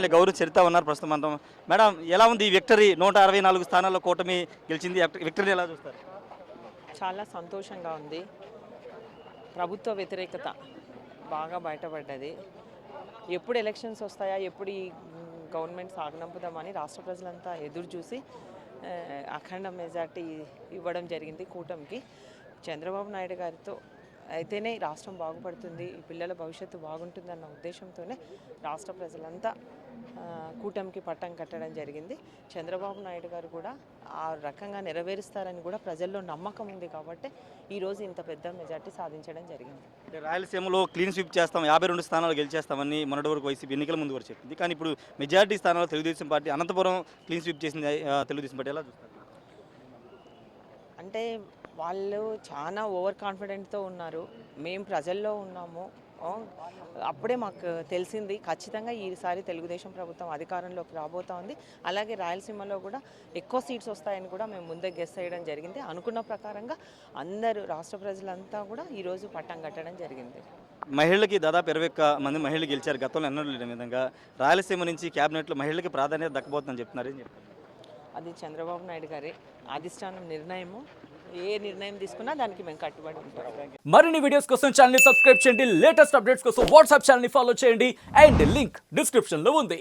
MLA Gaurav చరిత ఉన్నారు ప్రస్తుతం అంతా. మేడం ఎలా ఉంది ఈ విక్టరీ? 164 స్థానాల్లో కూటమి గెలిచింది. విక్టరీని ఎలా చూస్తారు? చాలా సంతోషంగా ఉంది. ప్రభుత్వ వ్యతిరేకత బాగా బయటపడ్డది. ఎప్పుడు ఎలక్షన్స్ వస్తాయా, ఎప్పుడు ఈ గవర్నమెంట్ సాగనంపుదామని రాష్ట్ర ప్రజలంతా ఎదురు చూసి అఖండ మెజార్టీ ఇవ్వడం జరిగింది కూటమికి. చంద్రబాబు నాయుడు గారితో అయితేనే రాష్ట్రం బాగుపడుతుంది, ఈ పిల్లల భవిష్యత్తు బాగుంటుందన్న ఉద్దేశంతోనే రాష్ట్ర ప్రజలంతా కూటమికి పట్టం కట్టడం జరిగింది. చంద్రబాబు నాయుడు గారు కూడా ఆ రకంగా నెరవేరుస్తారని కూడా ప్రజల్లో నమ్మకం ఉంది కాబట్టి ఈరోజు ఇంత పెద్ద మెజార్టీ సాధించడం జరిగింది. రాయలసీమలో క్లీన్ స్వీప్ చేస్తాం, 52 స్థానాలు గెలిచేస్తామని మొన్నటి వరకు వైసీపీ ఎన్నికల ముందు వరకు చెప్పింది. కానీ ఇప్పుడు మెజార్టీ స్థానాలు Telugu Desam party Anantapuram clean sweep చేసింది. తెలుగుదేశం పార్టీ ఎలా చూస్తారు? అంటే వాళ్ళు చాలా ఓవర్ కాన్ఫిడెంట్తో ఉన్నారు. మేము ప్రజల్లో ఉన్నాము. అప్పుడే మాకు తెలిసింది ఖచ్చితంగా ఈసారి తెలుగుదేశం ప్రభుత్వం అధికారంలోకి రాబోతా ఉంది. అలాగే రాయలసీమలో కూడా ఎక్కువ సీట్స్ వస్తాయని కూడా మేము ముందే గెస్ చేయడం జరిగింది. అనుకున్న ప్రకారంగా అందరూ రాష్ట్ర ప్రజలంతా కూడా ఈరోజు పట్టం కట్టడం జరిగింది. మహిళలకి దాదాపు 21 మంది మహిళలు గెలిచారు. గతంలో ఎన్నడూ లేని విధంగా రాయలసీమ నుంచి క్యాబినెట్లో మహిళలకి ప్రాధాన్యత దక్కబోతుందని చెప్తున్నారు. ఏం చెప్తారు? అది చంద్రబాబు నాయుడు గారి అధిష్టానం నిర్ణయము. ఏ నిర్ణయం తీసుకున్నా దానికి మేము కట్టుబడి ఉంటాం. మరిన్ని వీడియోస్ కోసం ఛానల్ ని సబ్స్క్రైబ్ చేయండి. లేటెస్ట్ అప్డేట్స్ కోసం వాట్సాప్ ఛానల్ ని ఫాలో చేయండి. అండ్ లింక్ డిస్క్రిప్షన్ లో ఉంది.